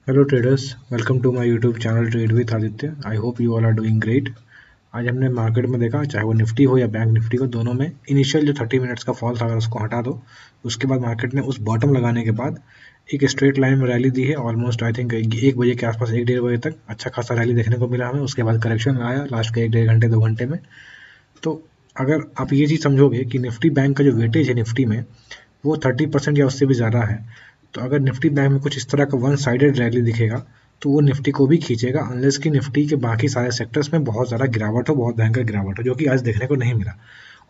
Hello traders, welcome to my YouTube channel trade with Aditya. I hope you all are doing great. आज हमने market में देखा, चाहे वो निफ्टी हो या बैंक निफ्टी को, दोनों में इनिशियल जो 30 मिनट्स का फॉल था अगर उसको हटा दो, उसके बाद मार्केट ने उस बॉटम लगाने के बाद एक स्ट्रेट लाइन में रैली दी है। ऑलमोस्ट आई थिंक 1 बजे के आसपास, 1 डेढ़ बजे तक अच्छा खासा रैली देखने को मिला हमें। उसके बाद करेक्शन आया लास्ट के 1 डेढ़ घंटे 2 घंटे में। तो अगर आप ये चीज़ समझोगे कि निफ्टी बैंक का जो वेटेज है निफ्टी में वो 30% या उससे भी ज़्यादा है, तो अगर निफ्टी बैंक में कुछ इस तरह का वन साइडेड रैली दिखेगा तो वो निफ्टी को भी खींचेगा, अनलेस कि निफ्टी के बाकी सारे सेक्टर्स में बहुत ज़्यादा गिरावट हो, बहुत भयंकर गिरावट हो, जो कि आज देखने को नहीं मिला।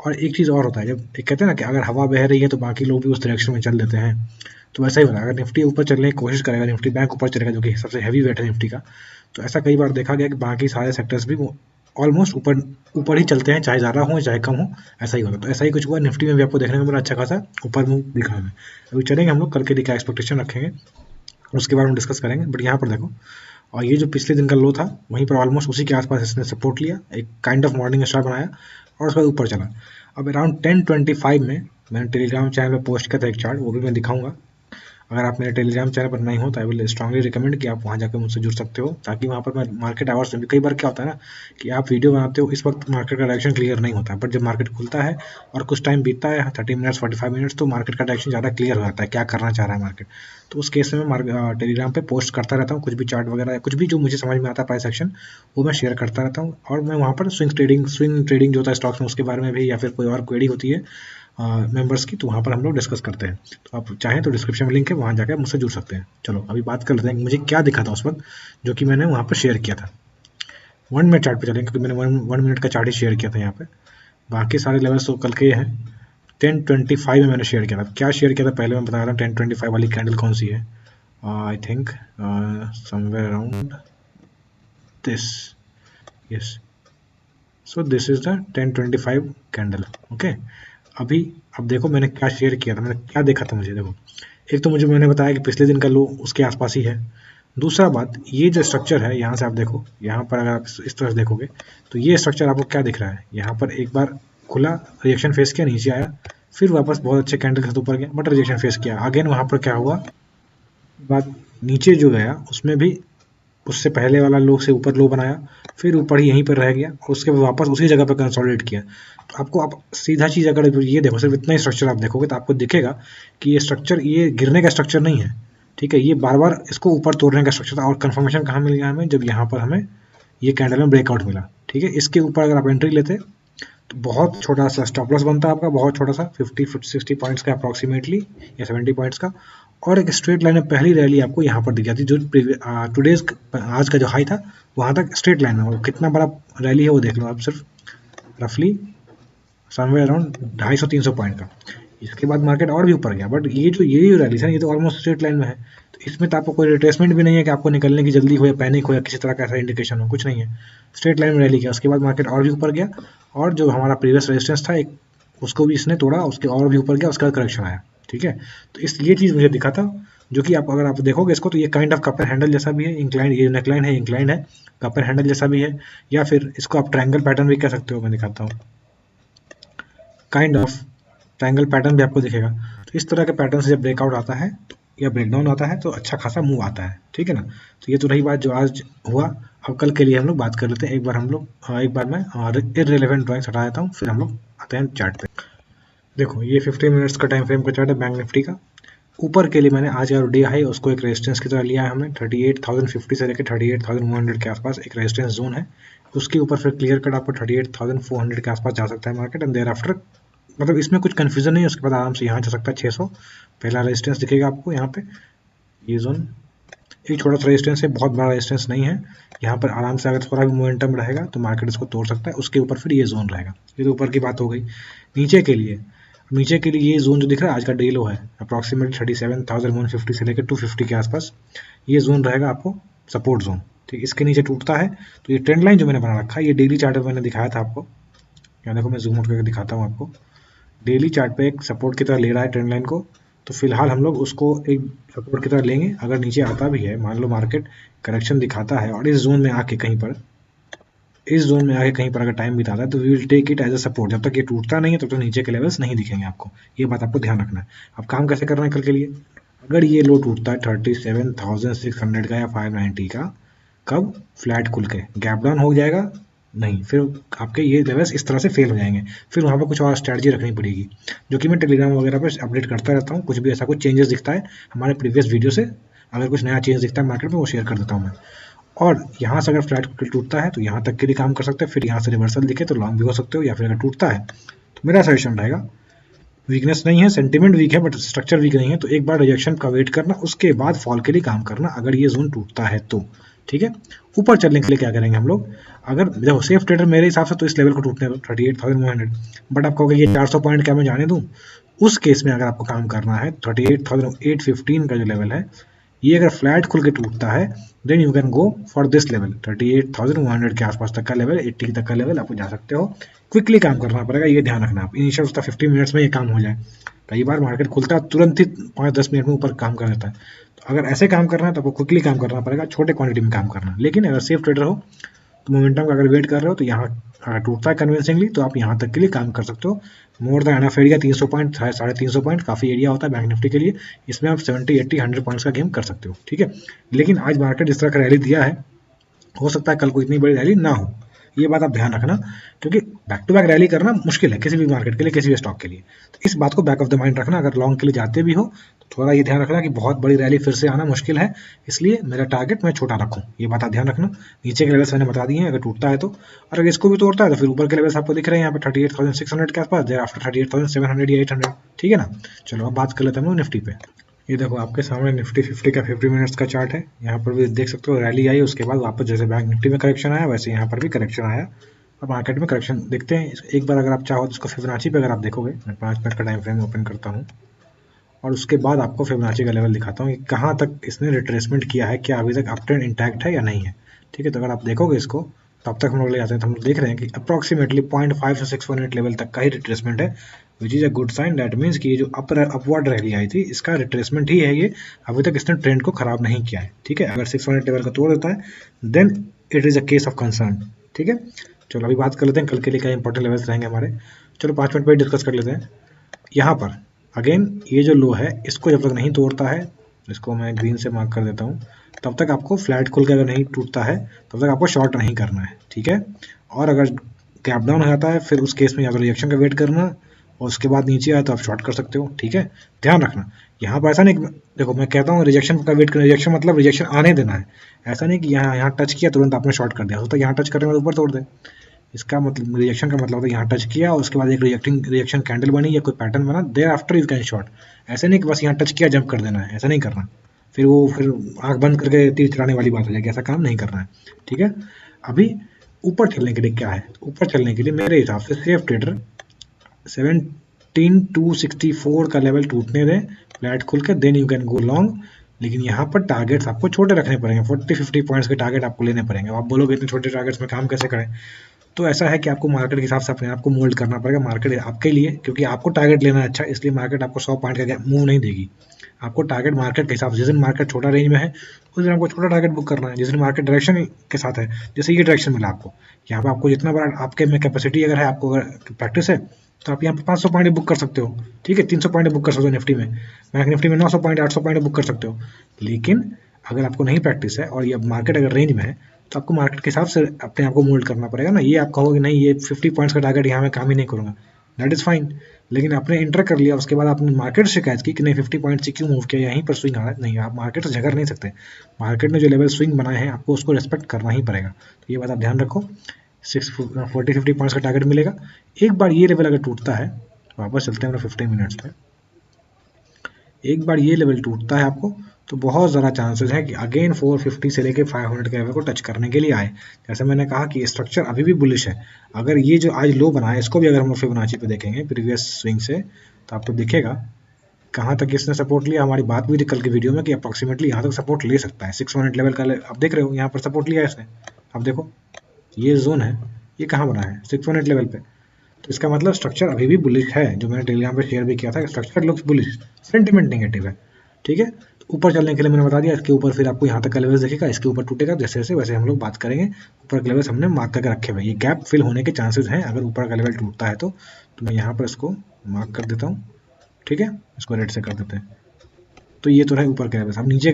और एक चीज़ और होता है, जब एक कहते हैं ना कि अगर हवा बह रही है तो बाकी लोग भी उस डायरेक्शन में चल देते हैं, तो वैसा ही होता है। अगर निफ्टी ऊपर चलने की कोशिश करेगा, निफ्टी बैंक ऊपर चलेगा जो कि सबसे हैवी वेट है निफ्टी का, तो ऐसा कई बार देखा गया कि बाकी सारे सेक्टर्स भी ऑलमोस्ट ऊपर ऊपर ही चलते हैं, चाहे ज़्यादा हो चाहे कम हो। ऐसा ही होता है। तो ऐसा ही कुछ हुआ निफ्टी में भी, आपको देखने को मिला अच्छा खासा ऊपर मुंह दिखा हमें। अभी चलेंगे हम लोग कल के लिए क्या एक्सपेक्टेशन रखेंगे उसके बारे में डिस्कस करेंगे। बट यहाँ पर देखो, और ये जो पिछले दिन का लो था वहीं पर ऑलमोस्ट उसी के आसपास इसने सपोर्ट लिया, एक काइंड ऑफ मॉर्निंग स्टार बनाया और उसके बाद ऊपर चला। अब अराउंड 10:25 में मैंने टेलीग्राम चैनल पर पोस्ट किया था एक चार्ट, वो भी मैं दिखाऊंगा। अगर आप मेरे टेलीग्राम चैनल पर नहीं हो तो आई विल स्ट्रांगली रिकमेंड कि आप वहाँ जाकर मुझसे जुड़ सकते हो, ताकि वहाँ पर मैं मार्केट आवर्स में भी, कई बार क्या होता है ना कि आप वीडियो बनाते हो, इस वक्त मार्केट का डायरेक्शन क्लियर नहीं होता है, बट जब मार्केट खुलता है और कुछ टाइम बीतता है 30 मिनट्स 45 मिनट्स, तो मार्केट का डायरेक्शन ज़्यादा क्लियर हो जाता है, क्या करना चाह रहा है मार्केट। तो उस केस में मैं टेलीग्राम पे पोस्ट करता रहता हूँ, कुछ भी चार्ट वगैरह या कुछ भी जो मुझे समझ में आता है प्राइस एक्शन, वो मैं शेयर करता रहता हूँ। और मैं वहाँ पर स्विंग ट्रेडिंग जो होता है स्टॉक्स में, उसके बारे में भी, या फिर कोई और क्वेरी होती है मेंबर्स की, तो वहाँ पर हम लोग डिस्कस करते हैं। तो आप चाहें तो डिस्क्रिप्शन में लिंक है, वहाँ जाकर मुझसे जुड़ सकते हैं। चलो अभी बात कर लेते हैं कि मुझे क्या दिखा था उस वक्त, जो कि मैंने वहाँ पर शेयर किया था। 1 मिनट चार्ट पे चलेंगे, क्योंकि मैंने वन मिनट का चार्ट ही शेयर किया था यहाँ पे। बाकी सारे लेवल्स तो कल के हैं। 10:25 में मैंने शेयर किया था। क्या शेयर किया था पहले मैं बता रहा हूँ। 10:25 वाली कैंडल कौन सी है? I think somewhere around this. Yes, so this is the 10:25 candle. Okay, अभी अब देखो मैंने क्या शेयर किया था, मैंने क्या देखा था। मुझे देखो, एक तो मुझे मैंने बताया कि पिछले दिन का लो उसके आसपास ही है। दूसरा बात, ये जो स्ट्रक्चर है यहाँ से आप देखो, यहाँ पर अगर आप इस तरह से देखोगे तो ये स्ट्रक्चर आपको क्या दिख रहा है। यहाँ पर एक बार खुला, रिएक्शन फेस किया, नीचे आया, फिर वापस बहुत अच्छे कैंडल के साथ ऊपर गया, बट रिजेक्शन फेस किया अगेन। वहाँ पर क्या हुआ, बात नीचे जो गया उसमें भी उससे पहले वाला लो से ऊपर लो बनाया, फिर ऊपर ही यहीं पर रह गया और उसके बाद वापस उसी जगह पर कंसोलिडेट किया। तो आपको, आप सीधा चीज़ अगर ये देखो, सिर्फ इतना ही स्ट्रक्चर आप देखोगे तो आपको दिखेगा कि ये स्ट्रक्चर, ये गिरने का स्ट्रक्चर नहीं है। ठीक है, ये बार बार इसको ऊपर तोड़ने का स्ट्रक्चर था। और कन्फर्मेशन कहाँ मिल गया हमें, जब यहाँ पर हमें ये कैंडल में ब्रेकआउट मिला। ठीक है, इसके ऊपर अगर आप एंट्री लेते तो बहुत छोटा सा स्टॉप लॉस बनता है आपका, बहुत छोटा सा 50-60 पॉइंट्स का अप्रॉक्सीमेटली, या 70 पॉइंट्स का। और एक स्ट्रेट लाइन में पहली रैली आपको यहाँ पर दिख जाती, जो टुडेज आज का जो हाई था वहाँ तक स्ट्रेट लाइन में। वो कितना बड़ा रैली है वो देख लो आप, सिर्फ रफली समवेयर अराउंड 250-300 पॉइंट का। इसके बाद मार्केट और भी ऊपर गया, बट ये जो रैली है ये तो ऑलमोस्ट स्ट्रेट लाइन में है। तो इसमें तो आपको कोई रिट्रेसमेंट भी नहीं है कि आपको निकलने की जल्दी हो या पैनिक हो या किसी तरह का ऐसा इंडिकेशन हो, कुछ नहीं है। स्ट्रेट लाइन में रैली किया, उसके बाद मार्केट और भी ऊपर गया, और जो हमारा प्रीवियस रेजिस्टेंस था एक, उसको भी इसने तोड़ा, उसके और भी ऊपर गया, उसका करेक्शन आया। ठीक है, तो इस ये चीज़ मुझे दिखा था, जो कि आप अगर आप देखोगे इसको तो ये काइंड ऑफ कपर हैंडल जैसा भी है, इंक्लाइन, ये नेकलाइन है, इंक्लाइन है, कपर हैंडल जैसा भी है, या फिर इसको आप ट्रायंगल पैटर्न भी कह सकते हो। मैं दिखाता हूँ, काइंड ऑफ ट्रायंगल पैटर्न भी आपको दिखेगा। तो इस तरह के पैटर्न से जब ब्रेकआउट आता है या ब्रेकडाउन आता है तो अच्छा खासा मूव आता है। ठीक है ना, तो ये तो रही बात जो आज हुआ। अब कल के लिए हम लोग बात कर लेते हैं। एक बार हम लोग, एक बार मैं इररिलेवेंट ड्राइंग्स हटा देता हूँ, फिर हम लोग आते हैं चार्ट पे। देखो, ये 15 मिनट्स का टाइम फ्रेम का चार्ट है बैंक निफ्टी का। ऊपर के लिए मैंने आज का डे हाई उसको एक रेजिस्टेंस की तरह लिया है हमने, 38,050 से लेकर 38,100 के आसपास एक रेजिस्टेंस जोन है। उसके ऊपर फिर क्लियर कट आपको 38,400 के आसपास जा सकता है मार्केट, एंड देयर आफ्टर, मतलब इसमें कुछ कंफ्यूजन नहीं है। उसके बाद आराम से यहाँ जा सकता है 600, पहला रेजिस्टेंस दिखेगा आपको यहाँ पे, ये जोन। एक छोटा सा रेजिस्टेंस है, बहुत बड़ा रेजिस्टेंस नहीं है। यहाँ पर आराम से अगर थोड़ा भी मोमेंटम रहेगा तो मार्केट इसको तोड़ सकता है। उसके ऊपर फिर ये जोन रहेगा। ये तो ऊपर की बात हो गई। नीचे के लिए ये जोन जो दिख रहा है आज का डे लो है, अप्रॉक्सीमेटली 37,150 से लेकर 250 के आसपास ये जोन रहेगा आपको सपोर्ट जोन। ठीक, इसके नीचे टूटता है तो ये ट्रेंड लाइन जो मैंने बना रखा है, ये डेली चार्ट में मैंने दिखाया था आपको। यहाँ देखो, मैं जूम आउट करके दिखाता हूँ आपको। डेली चार्ट पे एक सपोर्ट की तरह ले रहा है ट्रेंड लाइन को, तो फिलहाल हम लोग उसको एक सपोर्ट की तरह लेंगे। अगर नीचे आता भी है, मान लो मार्केट करेक्शन दिखाता है और इस जोन में आके कहीं पर अगर टाइम बिताता है, तो we will take it as a support. जब तक ये टूटता नहीं है तब तक नीचे के लेवल्स नहीं दिखेंगे आपको, ये बात आपको ध्यान रखना है। अब काम कैसे करना है कल के लिए, अगर ये लो टूटता है 37,600 का या 590 का, कब? फ्लैट खुल के गैप डाउन हो जाएगा नहीं, फिर आपके ये लेवल्स इस तरह से फेल हो जाएंगे। फिर वहाँ पर कुछ और स्ट्रैटेजी रखनी पड़ेगी, जो कि मैं टेलीग्राम वगैरह पर अपडेट करता रहता हूँ। कुछ भी ऐसा कुछ चेंजेस दिखता है हमारे प्रीवियस वीडियो से, अगर कुछ नया चेंज दिखता है मार्केट में, वो शेयर कर देता हूँ मैं। और यहाँ से अगर फ्लैट टूटता है तो यहाँ तक के लिए काम कर सकते हैं, फिर यहाँ से रिवर्सल दिखे तो लॉन्ग भी हो सकते हो, या फिर अगर टूटता है तो मेरा सजेशन रहेगा, वीकनेस नहीं है, सेंटीमेंट वीक है बट स्ट्रक्चर वीक नहीं है, तो एक बार रिजेक्शन का वेट करना, उसके बाद फॉल के लिए काम करना अगर ये जोन टूटता है तो। ठीक है, ऊपर चलने के लिए क्या करेंगे हम लोग? अगर देखो सेफ ट्रेडर मेरे हिसाब से तो इस लेवल को टूटने दो 38,100, बट आप कहोगे ये 400 पॉइंट क्या मैं जाने दूं? उस केस में अगर आपको काम करना है 38,815 का जो लेवल है, ये अगर फ्लैट खुल के टूटता है then you can go for this level 38,100 के आसपास तक का लेवल, 80 तक का लेवल आप जा सकते हो। क्विकली काम करना पड़ेगा, ये ध्यान रखना आप। इनिशियल उसका 50 मिनट्स में ये काम हो जाए, कई बार मार्केट खुलता है तुरंत ही 5-10 मिनट में ऊपर काम कर देता है, तो अगर ऐसे काम करना है तो आपको क्विकली काम करना पड़ेगा, छोटे क्वांटिटी में काम करना। लेकिन अगर सेफ ट्रेडर हो तो मोमेंटम का अगर वेट कर रहे हो तो यहाँ अगर टूटता है कन्विंसिंगली तो आप यहाँ तक के लिए काम कर सकते हो। More than enough area 300 point, 350 point काफ़ी एरिया होता है बैंक निफ्टी के लिए, इसमें आप 70, 80, 100 पॉइंट्स का गेम कर सकते हो। ठीक है, लेकिन आज मार्केट इस तरह का रैली दिया है, हो सकता है कल को इतनी बड़ी रैली ना हो, ये बात आप ध्यान रखना, क्योंकि बैक टू बैक रैली करना मुश्किल है किसी भी मार्केट के लिए, किसी भी स्टॉक के लिए। तो इस बात को बैक ऑफ द माइंड रखना, अगर लॉन्ग के लिए जाते भी हो तो थोड़ा ये ध्यान रखना कि बहुत बड़ी रैली फिर से आना मुश्किल है, इसलिए मेरा टारगेट मैं छोटा रखूँ, ये बात आप ध्यान रखना। नीचे के लेवल्स मैंने बता दिए हैं, अगर टूटता है तो, और अगर इसको भी तोड़ता है तो फिर ऊपर के लेवल्स आपको दिख रहे हैं यहाँ पे 38,600 के आसपास, देयर आफ्टर 38,700 या 800। ठीक है ना, चलो अब बात कर लेते हैं हम लोग निफ्टी पे। ये देखो आपके सामने निफ्टी 50 का 50 मिनट्स का चार्ट है, यहाँ पर भी देख सकते हो रैली आई, उसके बाद वापस जैसे बैंक निफ्टी में करेक्शन आया वैसे यहाँ पर भी करेक्शन आया, और मार्केट में करेक्शन देखते हैं। एक बार अगर आप चाहो तो इसको फिबोनाची पे अगर आप देखोगे, मैं 5 मिनट का टाइम फ्रेम ओपन करता हूँ और उसके बाद आपको फिबोनाची का लेवल दिखाता हूँ कि कहाँ तक इसने रिट्रेसमेंट किया है, क्या अभी तक अप ट्रेंड इंटैक्ट है या नहीं है। ठीक है, तो अगर आप देखोगे इसको, तब तक हम लोग ले जाते हैं तो हम लोग देख रहे हैं कि अप्रॉक्सीमेटली 0.5 से 618 लेवल तक का ही रिट्रेसमेंट है, which is a good sign. That means कि ये जो अपवर्ड रैली आई थी इसका रिट्रेसमेंट ही है ये, अभी तक इसने ट्रेंड को खराब नहीं किया है। ठीक है, अगर 618 लेवल का तोड़ देता है then it is a case of concern. ठीक है, चलो अभी बात कर लेते हैं कल के लिए क्या इंपॉर्टेंट लेवल्स रहेंगे हमारे। चलो 5 मिनट पर डिस्कस कर लेते हैं। यहाँ पर अगेन ये जो लो है इसको जब तक नहीं तोड़ता है, इसको मैं ग्रीन से मार्क कर देता हूँ, तब तक आपको फ्लैट खुल के अगर नहीं टूटता है तब तक आपको शॉर्ट नहीं करना है। ठीक है, और अगर गैप डाउन हो जाता है फिर उस केस में या तो रिजेक्शन का वेट करना और उसके बाद नीचे आए तो आप शॉर्ट कर सकते हो। ठीक है, ध्यान रखना यहाँ पर ऐसा नहीं, देखो मैं कहता हूँ रिजेक्शन का वेट करना, रिजेक्शन मतलब रिजेक्शन आने देना है, ऐसा नहीं कि यहाँ यहाँ टच किया तुरंत आपने शॉर्ट कर दिया, होता है यहाँ टच करने के बाद ऊपर तोड़ दे। इसका मतलब रिजेक्शन का मतलब होता है यहाँ टच किया और उसके बाद एक रिजेक्शन कैंडल बनी या कोई पैटर्न बना, thereafter you can short. ऐसे नहीं कि बस यहाँ टच किया जंप कर देना है, ऐसा नहीं करना, फिर आंख बंद करके तीर चलाने वाली बात हो जाएगी, ऐसा काम नहीं करना है। ठीक है, अभी ऊपर चलने के लिए क्या है, ऊपर चलने के लिए मेरे हिसाब से सेफ ट्रेडर 17,264 का लेवल टूटने दें फ्लैट खुल के, then you can go long. लेकिन यहाँ पर टारगेट्स आपको छोटे रखने पड़ेंगे, 40-50 पॉइंट्स के टारगेट आपको लेने पड़ेंगे। आप बोलोगे इतने छोटे टारगेट्स में काम कैसे करें, तो ऐसा है कि आपको मार्केट के हिसाब से अपने आप को मोल्ड करना पड़ेगा, मार्केट आपके लिए, क्योंकि आपको टारगेट लेना है अच्छा, इसलिए मार्केट आपको 100 पॉइंट का मूव नहीं देगी। आपको टारगेट मार्केट के हिसाब से, जिस दिन मार्केट छोटा रेंज में है उस दिन आपको छोटा टारगेट बुक करना है, जिस दिन मार्केट डायरेक्शन के साथ है, जैसे ये डायरेक्शन मिला आपको, यहाँ पे आपको जितना बड़ा आपके में कैपेसिटी अगर है, आपको अगर प्रैक्टिस है तो आप यहाँ पे 500 पॉइंट बुक कर सकते हो। ठीक है, 300 पॉइंट बुक कर सकते हो निफ्टी में, बैंक निफ्टी में 900 पॉइंट 800 पॉइंट बुक कर सकते हो। लेकिन अगर आपको नहीं प्रैक्टिस है और ये मार्केट अगर रेंज में है तो आपको मार्केट के हिसाब से अपने आप को मोल्ड करना पड़ेगा ना। ये आप कहोगे नहीं ये 50 पॉइंट्स का टारगेट यहाँ मैं काम ही नहीं करूँगा, दैट इज़ फाइन। लेकिन आपने इंटर कर लिया, उसके बाद आपने मार्केट से शिकायत की कि नहीं 50 पॉइंट से क्यों मूव किया, यहीं पर स्विंग आ रहा है, नहीं आप मार्केट से झगड़ नहीं सकते। मार्केट ने जो लेवल स्विंग बनाए हैं आपको उसको रिस्पेक्ट करना ही पड़ेगा, तो ये बात आप ध्यान रखो। 40-50 पॉइंट्स का टारगेट मिलेगा। एक बार ये लेवल अगर टूटता है, वापस चलते हैं 15 मिनट्स पे, एक बार ये लेवल टूटता है आपको तो बहुत ज़्यादा चांसेस है कि अगेन 450 से लेके 500 के लेवल को टच करने के लिए आए। जैसे मैंने कहा कि स्ट्रक्चर अभी भी बुलिश है, अगर ये जो आज लो बना है इसको भी अगर हम लोग फिबोनाची पे देखेंगे प्रीवियस स्विंग से, तो आपको दिखेगा कहाँ तक इसने सपोर्ट लिया। हमारी बात भी थी कल की वीडियो में कि अप्रॉक्सीमेटली यहाँ तक सपोर्ट ले सकता है, 618 लेवल का आप देख रहे हो यहाँ पर सपोर्ट लिया है इसने। अब देखो ये जोन है, ये कहाँ बना है 618 लेवल पे, तो इसका मतलब स्ट्रक्चर अभी भी बुलिश है, जो मैंने टेलीग्राम पे शेयर भी किया था, structure looks bullish, sentiment negative है। ठीक है, तो ऊपर चलने के लिए मैंने बता दिया, इसके ऊपर फिर आपको यहाँ तक का लेवल्स दिखेगा, इसके ऊपर टूटेगा जैसे जैसे, वैसे हम लोग बात करेंगे। ऊपर के लेवल्स हमने मार्क करके रखे हुए, ये गैप फिल होने के चांसेस हैं अगर ऊपर का लेवल टूटता है तो मैं यहाँ पर इसको मार्क कर देता हूँ। ठीक है, इसको रेड से कर देते हैं। तो ये तो रहे ऊपर के लेवल्स। अब नीचे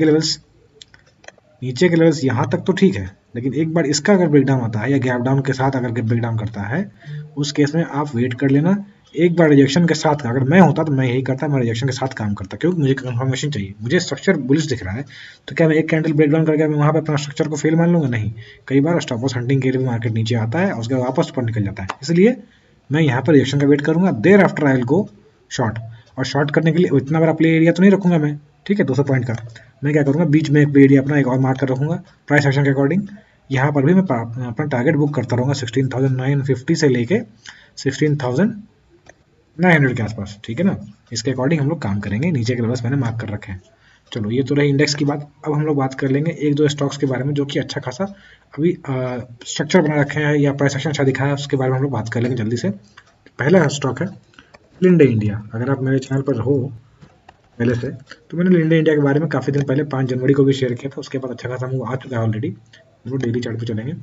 के लेवल्स यहाँ तक तो ठीक है, लेकिन एक बार इसका अगर ब्रेकडाउन होता है या गैप डाउन के साथ अगर ब्रेकडाउन करता है, उस केस में आप वेट कर लेना। एक बार रिजेक्शन के साथ, अगर मैं होता तो मैं यही करता, मैं रिजेक्शन के साथ काम करता, क्योंकि मुझे कंफर्मेशन चाहिए। मुझे स्ट्रक्चर बुलिश दिख रहा है, तो क्या मैं एक कैंडल ब्रेकडाउन करके मैं वहाँ पे अपना स्ट्रक्चर को फेल मान लूंगा? नहीं। कई बार स्टॉप लॉस हंटिंग के लिए भी मार्केट नीचे आता है और उसके बाद वापस ऊपर निकल जाता है, इसलिए मैं यहाँ पर रिजेक्शन का वेट करूंगा। Thereafter I will go short. और शॉर्ट करने के लिए इतना बड़ा प्ले एरिया तो नहीं रखूंगा मैं, ठीक है, 200 पॉइंट का। मैं क्या करूंगा, बीच में एक प्ले एरिया अपना एक और मार्क कर रखूंगा प्राइस एक्शन के अकॉर्डिंग। यहाँ पर भी मैं अपना टारगेट बुक करता रहूंगा 16,950 से लेके 16,900 के आसपास, ठीक है ना। इसके अकॉर्डिंग हम लोग काम करेंगे। नीचे के लेवल्स मैंने मार्क कर रखे हैं। चलो, ये तो रही इंडेक्स की बात। अब हम लोग बात कर लेंगे एक दो स्टॉक्स के बारे में जो कि अच्छा खासा अभी स्ट्रक्चर बना रखे हैं या प्राइस एक्शन अच्छा दिखा है, उसके बारे में हम लोग बात कर लेंगे जल्दी से। पहला स्टॉक है लिंडे इंडिया। अगर आप मेरे चैनल पर हो पहले से, तो मैंने लिंडे इंडिया के बारे में काफ़ी दिन पहले 5 जनवरी को भी शेयर किया था। उसके बाद अच्छा खासा मूव आ चुका है ऑलरेडी। हम लोग डेली चार्ट पे चलेंगे।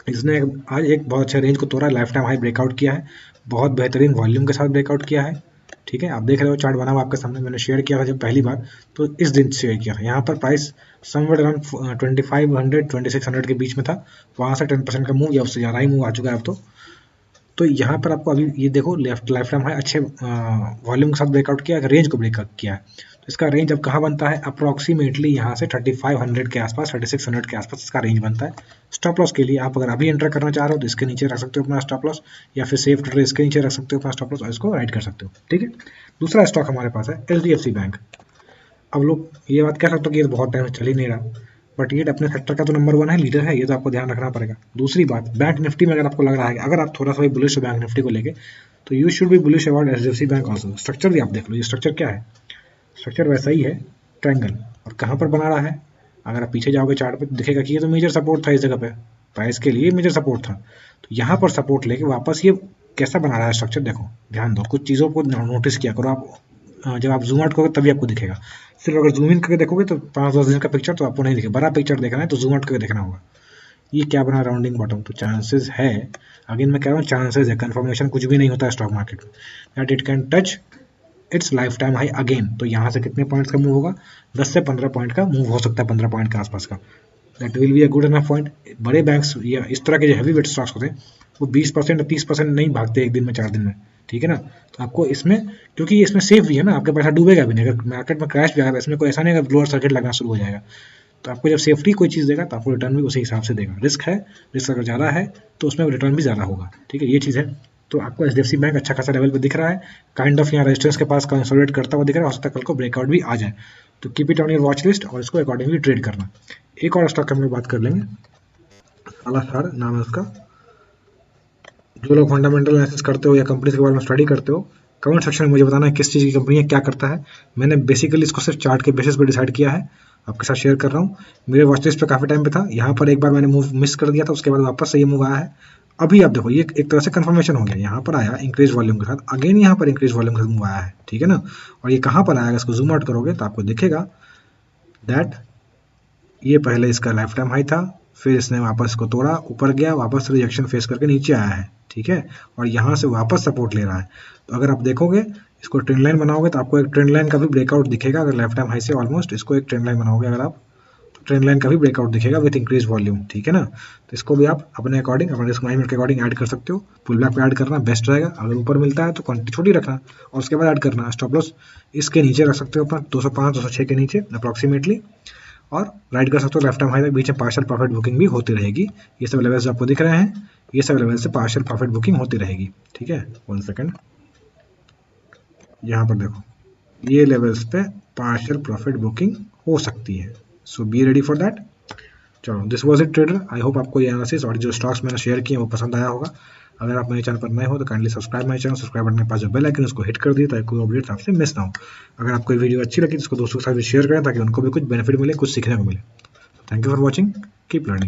इसने आज एक बहुत अच्छा रेंज को तोड़ा, लाइफ टाइम हाई ब्रेकआउट किया है, बहुत बेहतरीन वॉल्यूम के साथ ब्रेकआउट किया है, ठीक है। आप देख रहे हो चार्ट बना हुआ आपके सामने। मैंने शेयर किया था जब पहली बार, तो इस दिन शेयर किया था। यहाँ पर प्राइस समवेयर अराउंड 2500-2600 के बीच में था। वहाँ से 10% का मूव या उससे ज़्यादा ही मूव आ चुका है अब तो यहाँ पर आपको अभी ये देखो लाइफ टाइम हाई अच्छे वॉल्यूम के साथ ब्रेकआउट किया, रेंज को ब्रेकआउट किया है। तो इसका रेंज अब कहाँ बनता है, अप्रॉक्सीमेटली यहाँ से 3500 के आसपास, 3600 के आसपास इसका रेंज बनता है। स्टॉप लॉस के लिए आप अगर अभी एंटर करना चाह रहे हो तो इसके नीचे रख सकते हो अपना स्टॉप लॉस, या फिर सेफ ट्रेड इसके नीचे रख सकते हो अपना स्टॉप लॉस और इसको राइट कर सकते हो, ठीक है। दूसरा स्टॉक हमारे पास है HDFC बैंक। अब लोग ये बात कह सकते हो कि ये बहुत टाइम चल ही नहीं रहा, बट ये अपने सेक्टर का तो नंबर 1 है, लीडर है, ये तो आपको ध्यान रखना पड़ेगा। दूसरी बात, बैंक निफ्टी में अगर आपको लग रहा है, अगर आप थोड़ा सा भी बुलिश हो बैंक निफ्टी को लेके, तो you should be bullish about HDFC bank also. Structure भी आप देख लो, ये स्ट्रक्चर क्या है, स्ट्रक्चर वैसा ही है, ट्रायंगल। और कहाँ पर बना रहा है, अगर आप पीछे जाओगे चार्ट पे दिखेगा कि ये तो मेजर सपोर्ट था इस जगह पे, प्राइस के लिए मेजर सपोर्ट था। तो यहाँ पर सपोर्ट लेके वापस ये कैसा बना रहा है स्ट्रक्चर, देखो ध्यान दो, कुछ चीज़ों को नोटिस किया करो आप। जब आप जूम आउट करोगे तभी आपको दिखेगा। सिर्फ अगर जूम इन करके देखोगे तो 5-10 दिन का पिक्चर तो आपको नहीं दिखेगा। बड़ा पिक्चर देखना है तो जूम आउट करके देखना होगा। ये क्या बना, राउंडिंग बॉटम। तो चांसेस है, अगेन मैं कह रहा हूँ चांसेस है, कंफर्मेशन कुछ भी नहीं होता है स्टॉक मार्केट में, that it can touch it's life time high again. तो यहाँ से कितने पॉइंट्स का मूव होगा, 10 से 15 पॉइंट का मूव हो सकता है, 15 पॉइंट के आसपास का। That will be a good enough point. बड़े बैंक्स या इस तरह के जो हैवी वेट स्टॉक्स होते हैं वो 20% या 30% नहीं भागते एक दिन में, 4 दिन में, ठीक है ना। तो आपको इसमें, क्योंकि इसमें सेफ भी है ना, आपका पैसा डूबेगा भी नहीं। अगर मार्केट में क्रैश भी आएगा, इसमें कोई ऐसा नहीं अगर लोअर सर्किट लगना शुरू हो जाएगा। तो आपको जब सेफ्टी कोई चीज़ देगा तो आपको रिटर्न भी उसी हिसाब से देगा। रिस्क है, रिस्क अगर ज़्यादा है तो उसमें रिटर्न भी ज़्यादा होगा, ठीक है, ये चीज़ है। तो आपको HDFC बैंक अच्छा खासा लेवल पे दिख रहा है, काइंड ऑफ यहाँ रेजिस्टेंस के पास कंसोलिडेट करता हुआ दिख रहा है। हो सकता है कल को ब्रेकआउट भी आ जाए, तो keep it on your watch list और इसको अकॉर्डिंगली ट्रेड करना। एक और स्टॉक हम लोग बात कर लेंगे, सालासर नाम है उसका। जो लोग फंडामेंटल एनालिसिस करते हो या कंपनी के बारे में स्टडी करते हो, कमेंट सेक्शन में मुझे बताना है किस चीज़ की कंपनी है, क्या करता है। मैंने बेसिकली इसको सिर्फ चार्ट के बेसिस पे डिसाइड किया है, आपके साथ शेयर कर रहा हूँ। मेरे वॉच लिस्ट पे काफ़ी टाइम पे था, यहाँ पर एक बार मैंने मूव मिस कर दिया था, उसके बाद वापस से ये मूव आया है। अभी आप देखो, ये एक तरह से कंफर्मेशन हो गया, यहाँ पर आया इंक्रीज वॉल्यूम के साथ, अगेन यहाँ पर इंक्रीज वॉल्यूम के साथ मूव आया है, ठीक है ना। और ये कहाँ पर आएगा, इसको जूम आउट करोगे तो आपको दिखेगा दैट ये पहले इसका लाइफ टाइम हाई था, फिर इसने वापस इसको तोड़ा, ऊपर गया, वापस रिजेक्शन फेस करके नीचे आया है, ठीक है। और यहाँ से वापस सपोर्ट ले रहा है। तो अगर आप देखोगे, इसको ट्रेंड लाइन बनाओगे तो आपको एक ट्रेंड लाइन का भी ब्रेकआउट दिखेगा। अगर लाइफ टाइम हाई से ऑलमोस्ट इसको एक ट्रेंड लाइन बनाओगे अगर आप, तो ट्रेंड लाइन का भी ब्रेकआउट दिखेगा विद इंक्रीज वॉल्यूम, ठीक है ना। तो इसको भी आप अपने अकॉर्डिंग, अपने रिस्क मैनेजमेंट के अकॉर्डिंग ऐड कर सकते हो। पुल बैक पे ऐड करना बेस्ट रहेगा, अगर ऊपर मिलता है तो क्वांटिटी छोटी रखना और उसके बाद ऐड करना। स्टॉप लॉस इसके नीचे रख सकते हो अपना 205-206 के नीचे अप्रॉक्सीमेटली, और राइट कर सकते हो लेफ्ट टाइम हाई तक। बीच में पार्शियल प्रॉफिट बुकिंग भी होती रहेगी। ये सब लेवल्स आपको दिख रहे हैं, ये सब लेवल से पार्शियल प्रॉफिट बुकिंग होती रहेगी, ठीक है। 1 सेकंड, यहाँ पर देखो, ये लेवल्स पे पार्शियल प्रॉफिट बुकिंग हो सकती है, सो बी रेडी फॉर दैट। चलो, this was it trader. I hope आपको ये एनालिसिस और जो स्टॉक्स मैंने शेयर किए वो पसंद आया होगा। अगर आप मेरे चैनल पर नए हो तो kindly subscribe my channel, subscribe button के पास जो बेल आइकन उसको हिट कर दिए ताकि कोई अपडेट आपसे मिस ना हो। अगर आपको वीडियो अच्छी लगी तो इसको दोस्तों के साथ भी शेयर करें ताकि उनको भी कुछ बेनिफिट मिले, कुछ सीखने को मिले। Thank you for watching, keep learning.